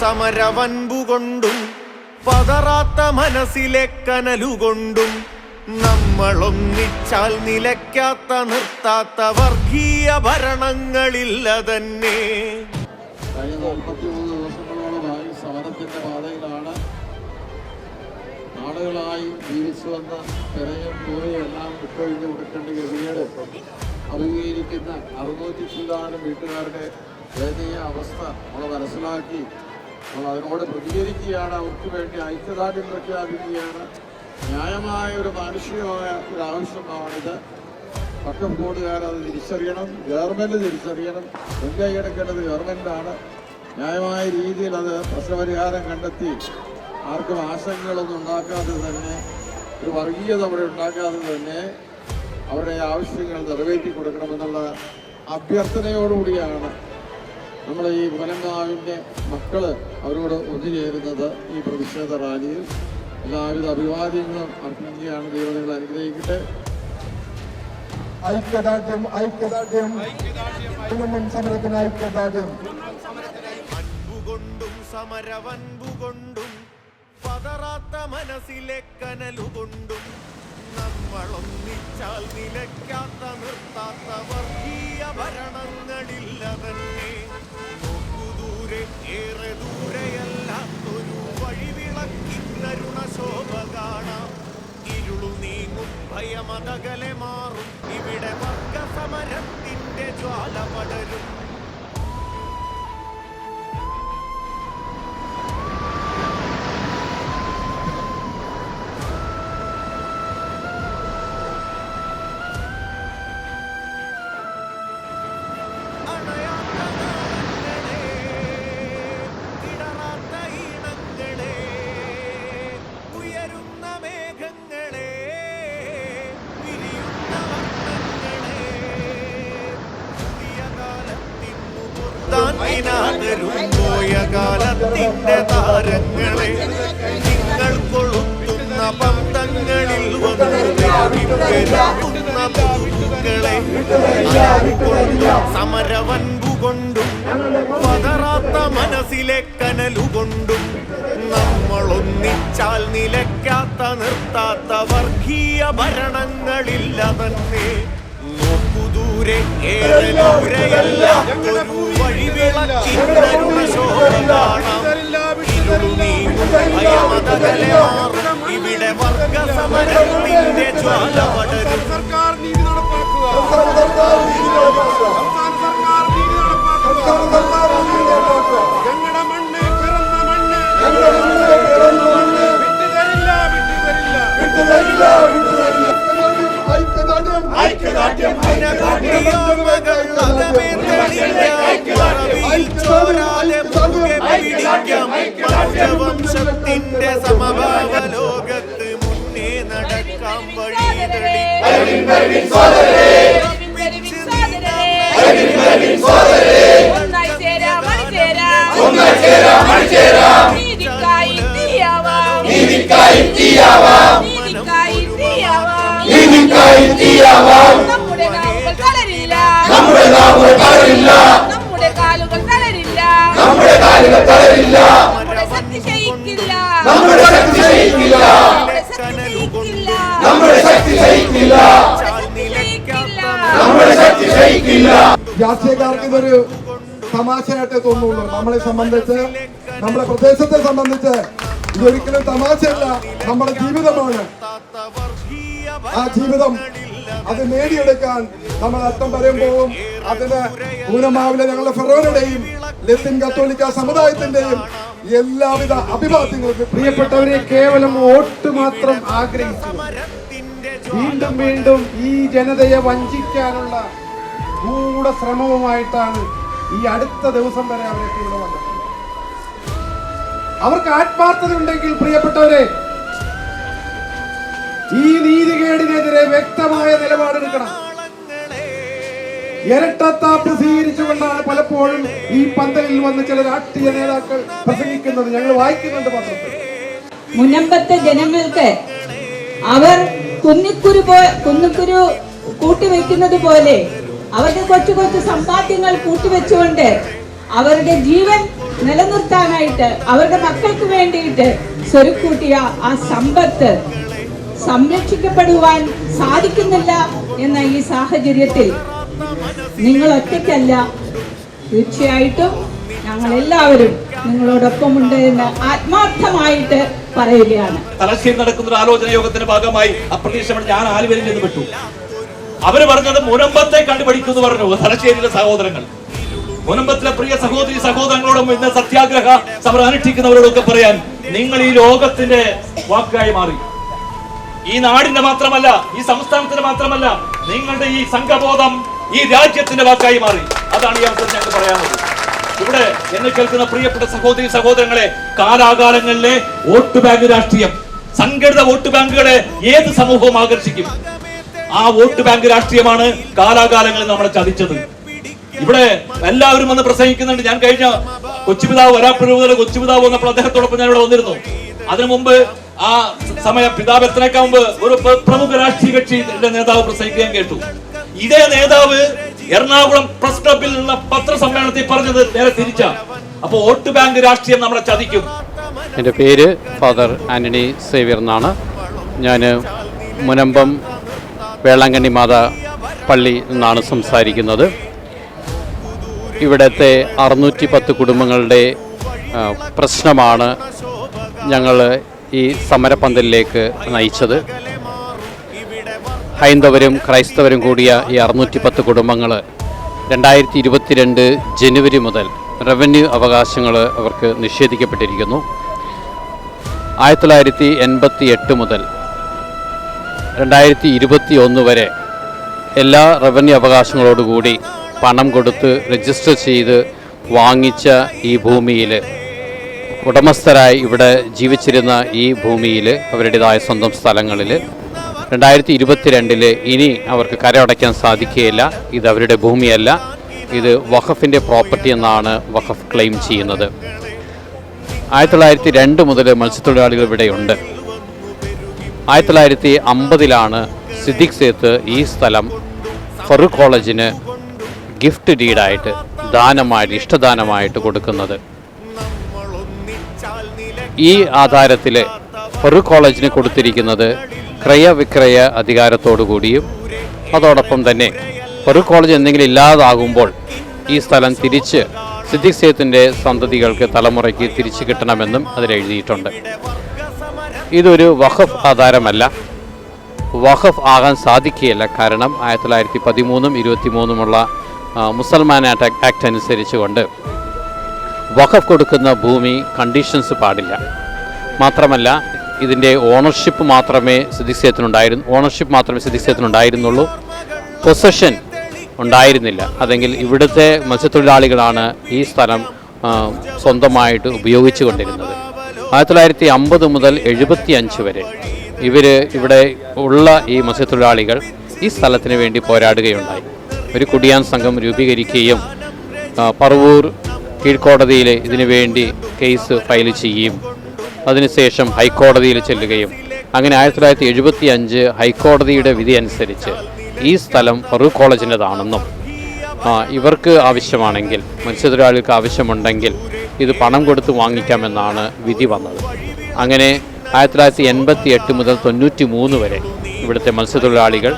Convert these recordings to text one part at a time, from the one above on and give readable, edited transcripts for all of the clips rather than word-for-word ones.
സമരവൻപുകൊണ്ടും പതറാത്ത മനസ്സിലെ കനലുകൊണ്ടും നമ്മളൊന്നിച്ചാൽ നിലയ്ക്കാത്ത നിർത്താത്ത വർഗീയ ഭരണങ്ങളില്ല തന്നെ. കഴിഞ്ഞ 43 ദിവസങ്ങളോളമായി സമരത്തിന്റെ പാതയിലാണ്. നാളുകളായി ജീവിച്ചു വന്ന തിരയും ദൂരയും എല്ലാം വിട്ടൊഴിഞ്ഞ് കൊടുക്കേണ്ട ഗതികേട് അഭിമുഖീകരിക്കുന്ന 600 ചില്ലാനം വീട്ടുകാരുടെ ദയനീയ അവസ്ഥ നമ്മൾ മനസ്സിലാക്കി നമ്മൾ അതിനോട് പ്രതികരിക്കുകയാണ്. അവർക്ക് വേണ്ടി ഐക്യദാർഢ്യം പ്രഖ്യാപിക്കുകയാണ്. ന്യായമായ ഒരു മാനുഷികമായ ഒരു ആവശ്യമാണിത്. പക്കം ബോർഡുകാരത് തിരിച്ചറിയണം, ഗവൺമെൻറ് തിരിച്ചറിയണം. മുൻകൈ എടുക്കേണ്ടത് ഗവൺമെൻറ്റാണ്. ന്യായമായ രീതിയിൽ അത് പ്രശ്നപരിഹാരം കണ്ടെത്തി ആർക്കും ആശങ്കകളൊന്നും ഉണ്ടാക്കാതെ തന്നെ, ഒരു വർഗീയത അവിടെ ഉണ്ടാക്കാതെ തന്നെ അവരുടെ ആവശ്യങ്ങൾ നിറവേറ്റി കൊടുക്കണമെന്നുള്ള അഭ്യർത്ഥനയോടുകൂടിയാണ് നമ്മൾ ഈ പുലങ്കാവിൻ്റെ മക്കള് അവരോട് ഒത്തുചേരുന്നത്. ഈ പ്രതിഷേധ റാലിയിൽ എല്ലാവിധ അഭിവാദ്യങ്ങളും അർപ്പിക്കുകയാണ്. ദൈവം നിങ്ങൾ അനുഗ്രഹിക്കട്ടെ. ഐക്യദാർഢ്യം, ഐക്യദാർഢ്യം, സമരത്തിന് ഐക്യദാർഢ്യം. അൻപുകൊണ്ടും സമരവൻപുകൊണ്ടും പതറാത്ത മനസ്സിലെ കനലുകൊണ്ടും നമ്മളൊന്നിച്ചാൽ നിലയ്ക്കാത്ത നിർത്താത്ത വർഗീയ ഭരണങ്ങളില്ല തന്നെ. നോക്കുദൂരെ ഏറെ ദൂരെയല്ലാത്തൊരു വഴിവിളക്കിന്നരുണശോഭ കാണാം. ഇരുളു നീങ്ങും ഭയമതകലെ മാറും. ഇവിടെ വർഗസമരത്തിന്റെ ജ്വാല പടരും. പോയ കാലത്തിന്റെ താരങ്ങളെ നിങ്ങൾ കൊളുത്തുന്ന പന്തങ്ങളിൽ വന്നുന്ന പൂക്കളെ സമരവൻപുകൊണ്ടും പതറാത്ത മനസ്സിലെ കനലുകൊണ്ടും നമ്മളൊന്നിച്ചാൽ നിലയ്ക്കാത്ത നിർത്താത്ത വർഗീയ ഭരണങ്ങളില്ല തന്നെ. നോക്കുദൂരെ ഏറെ ദൂരെയല്ലാത്തൊരു വഴിവിളക്കിന്നരുണശോഭ കാണാം. ഇരുളു നീങ്ങും ഭയമതകലെ മാറും. ഇവിടെ വർഗസമരത്തിന്റെ ജ്വാല പടരും. സർക്കാർ നീതി നടപ്പാക്കുക. സംസ്ഥാന സർക്കാർ നീതി നടപ്പാക്കുക. ഞങ്ങളുടെ മണ്ണ് പിറന്ന മണ്ണ് വിട്ടുതരില്ല. ഐക്യദാർഢ്യം, വംശത്തിന്റെ സമഭാവ ലോകത്ത് മുന്നേ നടക്കാം വഴിതെളി. നമ്മുടെ കാലുകൾ തളരില്ല, നമ്മുടെ ശക്തി ക്ഷയിക്കില്ല. രാഷ്ട്രീയക്കാർക്ക് ഇതൊരു തമാശയായിട്ടേ തോന്നുള്ളൂ. നമ്മളെ സംബന്ധിച്ച്, നമ്മുടെ പ്രദേശത്തെ സംബന്ധിച്ച് ഇതൊരിക്കലും തമാശയല്ല, നമ്മുടെ ജീവിതമാണ്. ആ ജീവിതം അത് നേടിയെടുക്കാൻ നമ്മൾ അറ്റം വരെയും പോകും. അതിന് പൂനമാവിലെ ഞങ്ങളുടെ ഫെറോനയുടെയും ലത്തീൻ കത്തോലിക്ക സമുദായത്തിന്റെയും എല്ലാവിധ അഭിവാദ്യങ്ങളും. പ്രിയപ്പെട്ടവരെ, കേവലം വോട്ട് മാത്രം ആഗ്രഹിച്ചു വീണ്ടും വീണ്ടും ഈ ജനതയെ വഞ്ചിക്കാനുള്ള ഗൂഢശ്രമവുമായിട്ടാണ് ഈ അടുത്ത ദിവസം വരെ അവരൊക്കെ ഇവിടെ വന്നത്. അവർക്ക് ആത്മാർത്ഥത ഉണ്ടെങ്കിൽ പ്രിയപ്പെട്ടവരെ, ഈ നീതികേടിനെതിരെ വ്യക്തമായ നിലപാടെടുക്കണം. ഇരട്ടത്താപ്പ് സ്വീകരിച്ചുകൊണ്ടാണ് പലപ്പോഴും ഈ പന്തലിൽ വന്ന് ചില രാഷ്ട്രീയ നേതാക്കൾ പ്രസംഗിക്കുന്നത് ഞങ്ങൾ വായിക്കുന്നുണ്ട് പത്രത്തിൽ. മുനമ്പത്തെ ജനങ്ങൾക്ക് അവർ കുന്നിക്കുരു കൂട്ടിവെക്കുന്നത് പോലെ അവരുടെ കൊച്ചു കൊച്ചു സമ്പാദ്യങ്ങൾ കൂട്ടിവെച്ചുകൊണ്ട് അവരുടെ ജീവൻ നിലനിർത്താനായിട്ട് അവരുടെ മക്കൾക്ക് വേണ്ടിയിട്ട് സ്വരുക്കൂട്ടിയ ആ സമ്പത്ത് സംരക്ഷിക്കപ്പെടുവാൻ സാധിക്കുന്നില്ല എന്ന ഈ സാഹചര്യത്തിൽ നിങ്ങൾ ഒറ്റയ്ക്കല്ല, തീർച്ചയായിട്ടും ഞങ്ങൾ എല്ലാവരും നിങ്ങളോടൊപ്പമുണ്ട് എന്ന് ആത്മാർത്ഥമായിട്ട് പറയുകയാണ്. തലശ്ശേരി നടക്കുന്ന ഒരു ആലോചന യോഗത്തിന്റെ ഭാഗമായി അപ്രതീക്ഷിതമായി ഞാൻ ആലുവയിൽ ചെന്ന് വിട്ടു. അവര് പറഞ്ഞത് മുനമ്പത്തെ കണ്ടുപിടിക്കുന്നു പറഞ്ഞു. തലശ്ശേരിയിലെ സഹോദരങ്ങൾ, മുനമ്പത്തിലെ പ്രിയ സഹോദരി സഹോദരങ്ങളോടും ഇന്ന് സത്യാഗ്രഹ സമരം അനുഷ്ഠിക്കുന്നവരോടൊക്കെ പറയാൻ, നിങ്ങൾ ഈ ലോകത്തിന്റെ വാക്കായി മാറി. ഈ നാടിന്റെ മാത്രമല്ല, ഈ സംസ്ഥാനത്തിന്റെ മാത്രമല്ല, നിങ്ങളുടെ ഈ സംഘബോധം ഈ രാജ്യത്തിന്റെ വാക്കായി മാറി. അതാണ് ഈ അവസരം ഞങ്ങൾക്ക് പറയാനുള്ളത്. ഇവിടെ എന്നെ കേൾക്കുന്ന പ്രിയപ്പെട്ട സഹോദരി സഹോദരങ്ങളെ, കാലാകാലങ്ങളിലെ വോട്ട് ബാങ്ക് രാഷ്ട്രീയം, സംഘടിത വോട്ട് ബാങ്കുകളെ ഏത് സമൂഹവും ആകർഷിക്കും. ആ വോട്ട് ബാങ്ക് രാഷ്ട്രീയമാണ് കാലാകാലങ്ങളിൽ നമ്മളെ ചതിച്ചത്. ഇവിടെ എല്ലാവരും വന്ന് പ്രസംഗിക്കുന്നുണ്ട്. ഞാൻ കഴിഞ്ഞ കൊച്ചുപിതാവ് വരാപ്പുഴ കൊച്ചുപിതാവ് വന്നപ്പോൾ അദ്ദേഹത്തോടൊപ്പം ഞാൻ ഇവിടെ വന്നിരുന്നു. അതിനു മുമ്പ് ആ സമയം പിതാവ് എത്രയൊക്കെ മുമ്പ് ഒരു പ്രമുഖ രാഷ്ട്രീയ കക്ഷിയുടെ നേതാവ് പ്രസംഗിക്കാൻ കേട്ടു. ഇതേ നേതാവ് എറണാകുളം പ്രസ് ക്ലബിൽ നിന്ന പത്രസമ്മേളനത്തിൽ പറഞ്ഞത് നേരെ തിരിച്ച. അപ്പൊ വോട്ട് ബാങ്ക് രാഷ്ട്രീയം നമ്മളെ ചതിക്കും. എൻ്റെ പേര് ഫാദർ ആന്റണി സേവ്യർ എന്നാണ്. ഞാൻ മുനമ്പം വേളാങ്കണ്ണി മാതാ പള്ളി നിന്നാണ് സംസാരിക്കുന്നത്. ഇവിടുത്തെ 610 കുടുംബങ്ങളുടെ പ്രശ്നമാണ് ഞങ്ങൾ ഈ സമരപന്തലിലേക്ക് നയിച്ചത്. ഹൈന്ദവരും ക്രൈസ്തവരും കൂടിയ ഈ 610 കുടുംബങ്ങൾ 2022 ജനുവരി മുതൽ റവന്യൂ അവകാശങ്ങൾ അവർക്ക് നിഷേധിക്കപ്പെട്ടിരിക്കുന്നു. 1988 മുതൽ 2021 വരെ എല്ലാ റവന്യൂ അവകാശങ്ങളോടുകൂടി പണം കൊടുത്ത് രജിസ്റ്റർ ചെയ്ത് വാങ്ങിച്ച ഈ ഭൂമിയിൽ ഉടമസ്ഥരായി ഇവിടെ ജീവിച്ചിരുന്ന ഈ ഭൂമിയിൽ അവരുടേതായ സ്വന്തം സ്ഥലങ്ങളിൽ 2022 ഇനി അവർക്ക് കരമടയ്ക്കാൻ സാധിക്കുകയില്ല. ഇത് അവരുടെ ഭൂമിയല്ല, ഇത് വഖഫിൻ്റെ പ്രോപ്പർട്ടി എന്നാണ് വഖഫ് ക്ലെയിം ചെയ്യുന്നത്. 1902 മുതൽ മത്സ്യത്തൊഴിലാളികൾ ഇവിടെയുണ്ട്. 1950 സിദ്ദിഖ് സേത്ത് ഈ സ്ഥലം ഫറൂഖ് കോളേജിന് ഗിഫ്റ്റ് ഡീഡായിട്ട് ദാനമായിട്ട് ഇഷ്ടദാനമായിട്ട് കൊടുക്കുന്നത്. ഈ ആധാരത്തിൽ ഫറൂഖ് കോളേജിന് കൊടുത്തിരിക്കുന്നത് ക്രയവിക്രയ അധികാരത്തോടു കൂടിയും അതോടൊപ്പം തന്നെ ഫറൂഖ് കോളേജ് എന്തെങ്കിലും ഇല്ലാതാകുമ്പോൾ ഈ സ്ഥലം തിരിച്ച് സിദ്ദിഖ് സേത്തിൻ്റെ സന്തതികൾക്ക് തലമുറയ്ക്ക് തിരിച്ചു കിട്ടണമെന്നും അതിലെഴുതിയിട്ടുണ്ട്. ഇതൊരു വഖഫ് ആധാരമല്ല, വഖഫ് ആകാൻ സാധിക്കുകയില്ല. കാരണം 1913 23 മുസൽമാൻ ആക്ട് അനുസരിച്ചുകൊണ്ട് വഖഫ് കൊടുക്കുന്ന ഭൂമി കണ്ടീഷൻസ് പാടില്ല. മാത്രമല്ല ഇതിൻ്റെ ഓണർഷിപ്പ് മാത്രമേ സിദ്ദിഖ് സേത്തിനുണ്ടായിരുന്നുള്ളൂ. പൊസഷൻ ഉണ്ടായിരുന്നില്ല. അതെങ്കിൽ ഇവിടുത്തെ മത്സ്യത്തൊഴിലാളികളാണ് ഈ സ്ഥലം സ്വന്തമായിട്ട് ഉപയോഗിച്ചു കൊണ്ടിരുന്നത്. 1950 മുതൽ 75 വരെ ഇവിടെ ഉള്ള ഈ മത്സ്യത്തൊഴിലാളികൾ ഈ സ്ഥലത്തിന് വേണ്ടി പോരാടുകയുണ്ടായി. ഒരു കുടിയാൻ സംഘം രൂപീകരിക്കുകയും പറവൂർ കീഴ്ക്കോടതിയിൽ ഇതിനു വേണ്ടി കേസ് ഫയൽ ചെയ്യുകയും അതിനുശേഷം ഹൈക്കോടതിയിൽ ചെല്ലുകയും അങ്ങനെ 1975 ഹൈക്കോടതിയുടെ വിധി അനുസരിച്ച് ഈ സ്ഥലം ഫറൂഖ് കോളേജിൻ്റെതാണെന്നും ഇവർക്ക് ആവശ്യമാണെങ്കിൽ മത്സ്യത്തൊഴിലാളികൾക്ക് ആവശ്യമുണ്ടെങ്കിൽ ഇത് പണം കൊടുത്ത് വാങ്ങിക്കാമെന്നാണ് വിധി വന്നത്. അങ്ങനെ 1988 മുതൽ 93 വരെ ഇവിടുത്തെ മത്സ്യത്തൊഴിലാളികൾ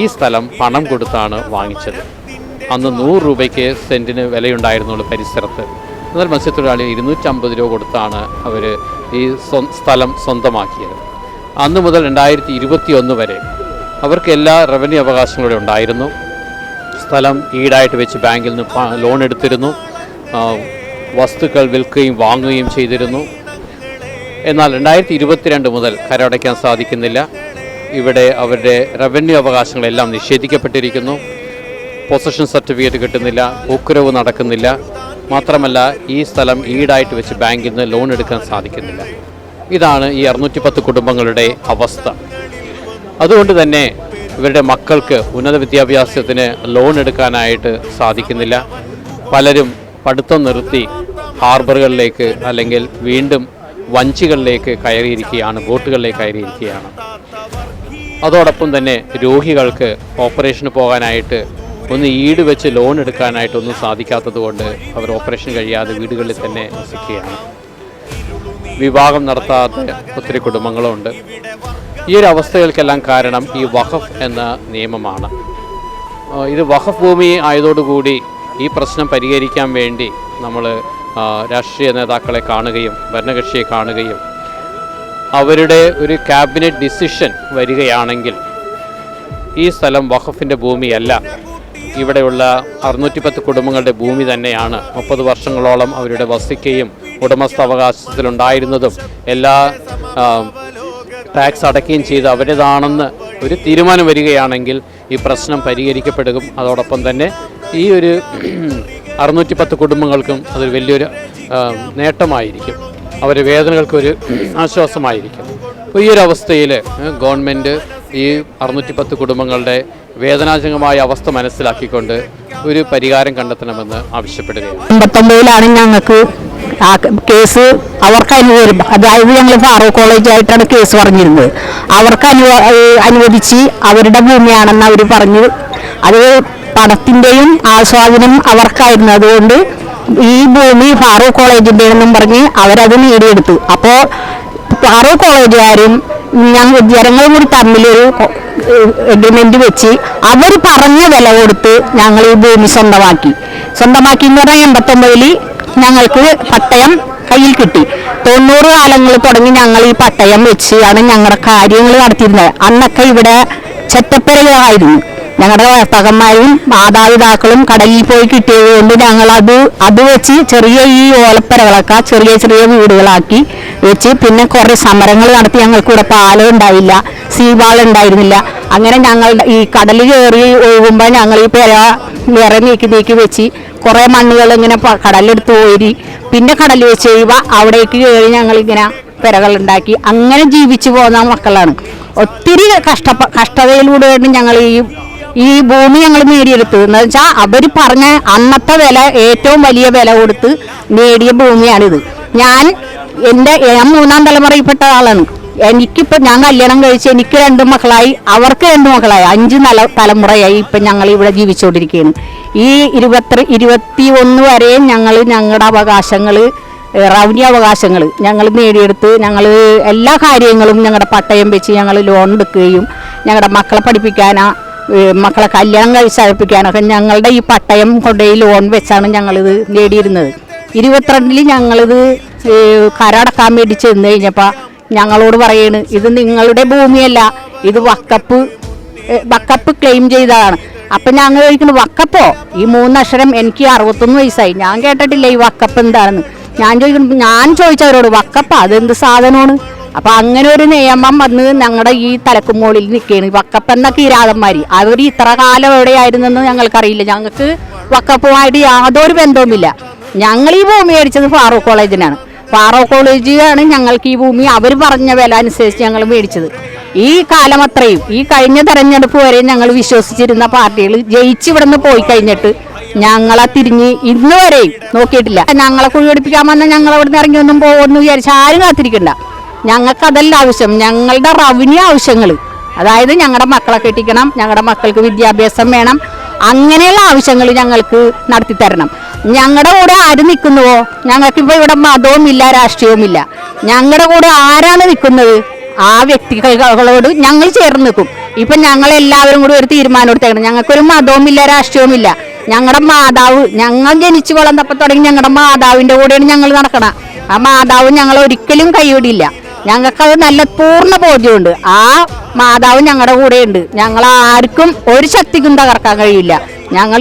ഈ സ്ഥലം പണം കൊടുത്താണ് വാങ്ങിച്ചത്. അന്ന് 100 രൂപയ്ക്ക് സെൻറ്റിന് വിലയുണ്ടായിരുന്നുള്ളൂ പരിസരത്ത്. എന്നാൽ മത്സ്യത്തൊഴിലാളി 250 രൂപ കൊടുത്താണ് അവർ ഈ സ്ഥലം സ്വന്തമാക്കിയത്. അന്ന് മുതൽ 2021 വരെ അവർക്ക് എല്ലാ റവന്യൂ അവകാശങ്ങളും ഉണ്ടായിരുന്നു. സ്ഥലം ഈടായിട്ട് വെച്ച് ബാങ്കിൽ നിന്ന് ലോൺ എടുത്തിരുന്നു, വസ്തുക്കൾ വിൽക്കുകയും വാങ്ങുകയും ചെയ്തിരുന്നു. എന്നാൽ 2022 മുതൽ കരമടയ്ക്കാൻ സാധിക്കുന്നില്ല. ഇവിടെ അവരുടെ റവന്യൂ അവകാശങ്ങളെല്ലാം നിഷേധിക്കപ്പെട്ടിരിക്കുന്നു. പൊസഷൻ സർട്ടിഫിക്കറ്റ് കിട്ടുന്നില്ല, ഉത്തരവ് നടക്കുന്നില്ല. മാത്രമല്ല ഈ സ്ഥലം ഈടായിട്ട് വെച്ച് ബാങ്കിൽ നിന്ന് ലോൺ എടുക്കാൻ സാധിക്കുന്നില്ല. ഇതാണ് ഈ 610 കുടുംബങ്ങളുടെ അവസ്ഥ. അതുകൊണ്ട് തന്നെ ഇവരുടെ മക്കൾക്ക് ഉന്നത വിദ്യാഭ്യാസത്തിന് ലോൺ എടുക്കാനായിട്ട് സാധിക്കുന്നില്ല. പലരും പഠിത്തം നിർത്തി ഹാർബറുകളിലേക്ക് അല്ലെങ്കിൽ വീണ്ടും വഞ്ചികളിലേക്ക് കയറിയിരിക്കുകയാണ്, ബോട്ടുകളിലേക്ക് കയറിയിരിക്കുകയാണ്. അതോടൊപ്പം തന്നെ രോഗികൾക്ക് ഓപ്പറേഷന് പോകാനായിട്ട് ഒന്ന് ഈട് വെച്ച് ലോൺ എടുക്കാനായിട്ടൊന്നും സാധിക്കാത്തത് കൊണ്ട് അവർ ഓപ്പറേഷൻ കഴിയാതെ വീടുകളിൽ തന്നെ വസിക്കുകയാണ്. വിവാഹം നടത്താത്ത ഒത്തിരി കുടുംബങ്ങളുണ്ട്. ഈ ഒരു അവസ്ഥകൾക്കെല്ലാം കാരണം ഈ വഖഫ് എന്ന നിയമമാണ്. ഇത് വഖഫ് ഭൂമി ആയതോടുകൂടി ഈ പ്രശ്നം പരിഹരിക്കാൻ വേണ്ടി നമ്മൾ രാഷ്ട്രീയ നേതാക്കളെ കാണുകയും ഭരണകക്ഷിയെ കാണുകയും അവരുടെ ഒരു ക്യാബിനറ്റ് ഡിസിഷൻ വരികയാണെങ്കിൽ ഈ സ്ഥലം വഖഫിൻ്റെ ഭൂമിയല്ല, ഇവിടെയുള്ള 610 കുടുംബങ്ങളുടെ ഭൂമി തന്നെയാണ്, 30 വർഷങ്ങളോളം അവരുടെ വസിക്കുകയും ഉടമസ്ഥാവകാശത്തിലുണ്ടായിരുന്നതും എല്ലാ ടാക്സ് അടയ്ക്കുകയും ചെയ്ത് അവരുടേതാണെന്ന് ഒരു തീരുമാനം വരികയാണെങ്കിൽ ഈ പ്രശ്നം പരിഹരിക്കപ്പെടും. അതോടൊപ്പം തന്നെ ഈ ഒരു 610 കുടുംബങ്ങൾക്കും അതൊരു വലിയൊരു നേട്ടമായിരിക്കും, അവരുടെ വേദനകൾക്കൊരു ആശ്വാസമായിരിക്കും. അപ്പോൾ ഈ ഒരു അവസ്ഥയിൽ ഗവൺമെൻറ് ഈ 610 കുടുംബങ്ങളുടെ വേദനാജനകമായ അവസ്ഥ മനസ്സിലാക്കിക്കൊണ്ട് ഒരു പരിഹാരം കണ്ടെത്തണമെന്ന് ആവശ്യപ്പെടുകയാണ്. 89-ലാണ് ഞങ്ങൾക്ക് ആ കേസ് അവർക്ക് അതായത് ഞങ്ങൾ ഫാറൂഖ് കോളേജായിട്ടാണ് കേസ് പറഞ്ഞിരുന്നത്. അവർക്ക് അനുവദിച്ച് അവരുടെ ഭൂമിയാണെന്ന് അവർ പറഞ്ഞു. അത് പണത്തിൻ്റെയും ആസ്വാദനം അവർക്കായിരുന്നു. അതുകൊണ്ട് ഈ ഭൂമി ഫാറൂഖ് കോളേജിൻ്റെയെന്നും പറഞ്ഞ് അവരത് നേടിയെടുത്തു. അപ്പോൾ ഫാറൂഖ് കോളേജുകാരും ജനങ്ങളും കൂടി തമ്മിലൊരു എഗ്രിമെന്റ് വെച്ച് അവർ പറഞ്ഞ വില കൊടുത്ത് ഞങ്ങൾ ഈ ഭൂമി സ്വന്തമാക്കി എന്ന് പറഞ്ഞാൽ 89-ൽ ഞങ്ങൾക്ക് പട്ടയം കയ്യിൽ കിട്ടി. 90 കാലങ്ങൾ തുടങ്ങി ഞങ്ങൾ ഈ പട്ടയം വെച്ചാണ് ഞങ്ങളുടെ കാര്യങ്ങൾ നടത്തിയിരുന്നത്. അന്നൊക്കെ ഇവിടെ ചെറ്റപ്പുരകളായിരുന്നു. ഞങ്ങളുടെ ഭർത്താക്കന്മാരും മാതാപിതാക്കളും കടലിൽ പോയി കിട്ടിയത് കൊണ്ട് ഞങ്ങൾ അത് വെച്ച് ചെറിയ ഈ ഓലപ്പരകളൊക്കെ ചെറിയ ചെറിയ വീടുകളാക്കി വെച്ച് പിന്നെ കുറേ സമരങ്ങൾ നടത്തി. ഞങ്ങൾക്കിവിടെ പാലം ഉണ്ടായില്ല, സീവാൾ ഉണ്ടായിരുന്നില്ല. അങ്ങനെ ഞങ്ങളുടെ ഈ കടൽ കയറി ഒഴുകുമ്പോൾ ഞങ്ങൾ ഈ പെര വേറെ നീക്കി വെച്ച് കുറേ മണ്ണുകൾ ഇങ്ങനെ കടലെടുത്ത് പോയി പിന്നെ കടൽ വെച്ച് കഴിയുമ്പോൾ അവിടേക്ക് കയറി ഞങ്ങളിങ്ങനെ പെരകളുണ്ടാക്കി അങ്ങനെ ജീവിച്ചു പോകുന്ന മക്കളാണ്. ഒത്തിരി കഷ്ടതയിലൂടെയാണ് ഞങ്ങൾ ഈ ഭൂമി ഞങ്ങൾ നേടിയെടുത്തു. എന്ന് വെച്ചാൽ അവർ പറഞ്ഞ അന്നത്തെ വില ഏറ്റവും വലിയ വില കൊടുത്ത് നേടിയ ഭൂമിയാണിത്. ഞാൻ 3-ാം തലമുറയിൽപ്പെട്ട ആളാണ്. എനിക്കിപ്പോൾ ഞാൻ കല്യാണം കഴിച്ച് എനിക്ക് 2 മക്കളായി, അവർക്ക് 2 മക്കളായി, 5 തലമുറയായി ഇപ്പം ഞങ്ങൾ ഇവിടെ ജീവിച്ചുകൊണ്ടിരിക്കുകയാണ്. ഈ 21 വരെ ഞങ്ങൾ ഞങ്ങളുടെ അവകാശങ്ങൾ റവന്യൂ അവകാശങ്ങൾ ഞങ്ങൾ നേടിയെടുത്ത് ഞങ്ങൾ എല്ലാ കാര്യങ്ങളും ഞങ്ങളുടെ പട്ടയം വെച്ച് ഞങ്ങൾ ലോൺ എടുക്കുകയും ഞങ്ങളുടെ മക്കളെ പഠിപ്പിക്കാനാ മക്കളെ കല്യാണം കഴിച്ചഴിപ്പിക്കാനൊക്കെ ഞങ്ങളുടെ ഈ പട്ടയം കൊണ്ടുപോയി ലോൺ വെച്ചാണ് ഞങ്ങളിത് നേടിയിരുന്നത്. 22-ൽ ഞങ്ങളിത് കരടക്കാൻ വേണ്ടി ചെന്ന് കഴിഞ്ഞപ്പോൾ ഞങ്ങളോട് പറയാണ് ഇത് നിങ്ങളുടെ ഭൂമിയല്ല, ഇത് വക്കപ്പ് ക്ലെയിം ചെയ്തതാണ്. അപ്പം ഞങ്ങൾ ചോദിക്കുന്നു വക്കപ്പോ? ഈ 3 അക്ഷരം എനിക്ക് 61 വയസ്സായി, ഞാൻ കേട്ടിട്ടില്ല ഈ വക്കപ്പ് എന്താണെന്ന്. ഞാൻ ചോദിച്ചവരോട് വക്കപ്പ അതെന്ത് സാധനമാണ്? അപ്പം അങ്ങനെ ഒരു നിയമം വന്ന് ഞങ്ങളുടെ ഈ തലക്കുമോളിൽ നിൽക്കുകയാണ്. വക്കപ്പെന്ന കിരാതന്മാര് അവർ ഇത്ര കാലം എവിടെയായിരുന്നെന്ന് ഞങ്ങൾക്കറിയില്ല. ഞങ്ങൾക്ക് വക്കപ്പുമായിട്ട് യാതൊരു ബന്ധവുമില്ല. ഞങ്ങൾ ഈ ഭൂമി മേടിച്ചത് ഫാറൂഖ് കോളേജിനാണ്. ഫാറൂഖ് കോളേജാണ് ഞങ്ങൾക്ക് ഈ ഭൂമി അവർ പറഞ്ഞ വില അനുസരിച്ച് ഞങ്ങൾ മേടിച്ചത്. ഈ കാലം അത്രയും ഈ കഴിഞ്ഞ തെരഞ്ഞെടുപ്പ് വരെ ഞങ്ങൾ വിശ്വസിച്ചിരുന്ന പാർട്ടികൾ ജയിച്ചിവിടെ നിന്ന് പോയി കഴിഞ്ഞിട്ട് ഞങ്ങളെ തിരിഞ്ഞ് ഇന്ന് വരെയും നോക്കിയിട്ടില്ല. ഞങ്ങളെ കുഴിപിടിപ്പിക്കാൻ വന്നാൽ ഞങ്ങൾ അവിടെ നിന്ന് ഇറങ്ങി ഒന്നും പോകുമെന്ന് വിചാരിച്ച് ആരും കാത്തിരിക്കണ്ട. ഞങ്ങൾക്ക് അതല്ല ആവശ്യം, ഞങ്ങളുടെ റവന്യൂ ആവശ്യങ്ങൾ, അതായത് ഞങ്ങളുടെ മക്കളെ കെട്ടിക്കണം, ഞങ്ങളുടെ മക്കൾക്ക് വിദ്യാഭ്യാസം വേണം, അങ്ങനെയുള്ള ആവശ്യങ്ങൾ ഞങ്ങൾക്ക് നടത്തി തരണം. ഞങ്ങളുടെ കൂടെ ആര് നിൽക്കുന്നുവോ, ഞങ്ങൾക്കിപ്പോൾ ഇവിടെ മതവുമില്ല രാഷ്ട്രീയവുമില്ല, ഞങ്ങളുടെ കൂടെ ആരാണ് നിൽക്കുന്നത് ആ വ്യക്തികളോട് ഞങ്ങൾ ചേർന്ന് നിൽക്കും. ഇപ്പം ഞങ്ങളെല്ലാവരും കൂടി ഒരു തീരുമാനം എടുത്തേക്കണം. ഞങ്ങൾക്കൊരു മതവുമില്ല രാഷ്ട്രീയവുമില്ല. ഞങ്ങളുടെ മാതാവ്, ഞങ്ങൾ ജനിച്ചു വളർന്നപ്പോൾ തുടങ്ങി ഞങ്ങളുടെ മാതാവിൻ്റെ കൂടെയാണ് ഞങ്ങൾ നടക്കണം. ആ മാതാവ് ഞങ്ങൾ ഒരിക്കലും കൈവിടില്ല. ഞങ്ങൾക്കത് നല്ല പൂർണ്ണ ബോധ്യമുണ്ട്. ആ മാതാവ് ഞങ്ങളുടെ കൂടെയുണ്ട്. ഞങ്ങൾ ആർക്കും ഒരു ശക്തിക്കും തകർക്കാൻ കഴിയില്ല. ഞങ്ങൾ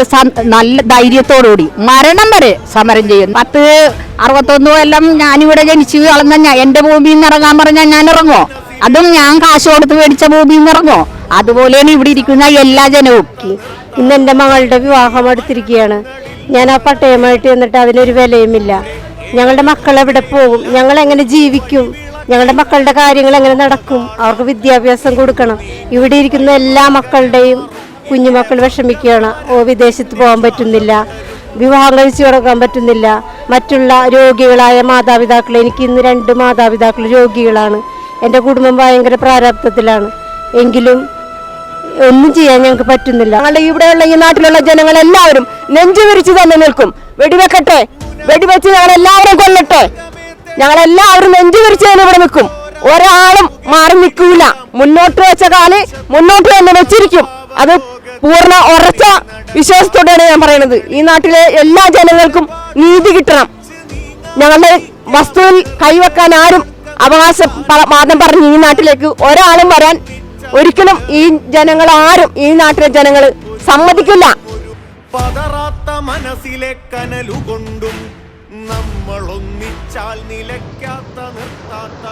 നല്ല ധൈര്യത്തോടുകൂടി മരണം വരെ സമരം ചെയ്യും. 10-61 കൊല്ലം ഞാനിവിടെ ജനിച്ചു വളർന്ന എൻ്റെ ഭൂമിയിൽ നിന്ന് ഇറങ്ങാൻ പറഞ്ഞാൽ ഞാൻ ഇറങ്ങോ? അതും ഞാൻ കാശ് കൊടുത്ത് മേടിച്ച ഭൂമിയിൽ നിന്ന് ഇറങ്ങോ? അതുപോലെയാണ് ഇവിടെ ഇരിക്കുന്ന എല്ലാ ജനവും. ഇന്ന് എൻ്റെ മകളുടെ വിവാഹം അടുത്തിരിക്കുകയാണ്. ഞാൻ ആ പട്ടയമായിട്ട് എന്നിട്ട് അതിനൊരു വിലയുമില്ല. ഞങ്ങളുടെ മക്കൾ എവിടെ പോകും? ഞങ്ങൾ എങ്ങനെ ജീവിക്കും? ഞങ്ങളുടെ മക്കളുടെ കാര്യങ്ങൾ എങ്ങനെ നടക്കും? അവർക്ക് വിദ്യാഭ്യാസം കൊടുക്കണം. ഇവിടെ ഇരിക്കുന്ന എല്ലാ മക്കളുടെയും കുഞ്ഞുമക്കൾ വിഷമിക്കുകയാണ്. വിദേശത്ത് പോകാൻ പറ്റുന്നില്ല, വിവാഹം കഴിച്ചു കൊടുക്കാൻ പറ്റുന്നില്ല. മറ്റുള്ള രോഗികളായ മാതാപിതാക്കൾ, എനിക്ക് ഇന്ന് 2 മാതാപിതാക്കൾ രോഗികളാണ്. എൻ്റെ കുടുംബം ഭയങ്കര പ്രാരാബ്ധത്തിലാണ്. എങ്കിലും ഒന്നും ചെയ്യാൻ ഞങ്ങൾക്ക് പറ്റുന്നില്ല. ഞങ്ങളുടെ ഇവിടെയുള്ള ഈ നാട്ടിലുള്ള ജനങ്ങളെല്ലാവരും നെഞ്ചു വിരിച്ചു തന്നെ നിൽക്കും. വെടിവെക്കട്ടെ, വെടിവെച്ച് ഞങ്ങളെല്ലാവരും കൊല്ലട്ടെ, ഞങ്ങളെല്ലാവരും നെഞ്ചു വിരിച്ച് തന്നെ ഇവിടെ നിൽക്കും. ഒരാളും മാറി നിൽക്കൂല. മുന്നോട്ട് വെച്ച കാല് മുന്നോട്ട് തന്നെ വെച്ചിരിക്കും. അത് പൂർണ്ണ ഉറച്ച വിശ്വാസത്തോടെയാണ് ഞാൻ പറയുന്നത്. ഈ നാട്ടിലെ എല്ലാ ജനങ്ങൾക്കും നീതി കിട്ടണം. ഞങ്ങളുടെ വസ്തുവിൽ കൈവെക്കാൻ ആരും അവകാശം വാദം പറഞ്ഞ് ഈ നാട്ടിലേക്ക് ഒരാളും വരാൻ ഒരിക്കലും ഈ ജനങ്ങൾ ആരും ഈ നാട്ടിലെ ജനങ്ങൾ സമ്മതിക്കില്ല. പതറാത്ത മനസ്സിലെ കനലുകൊണ്ടും നമ്മളൊന്നിച്ചാൽ നിലയ്ക്കാത്ത നിർത്താത്ത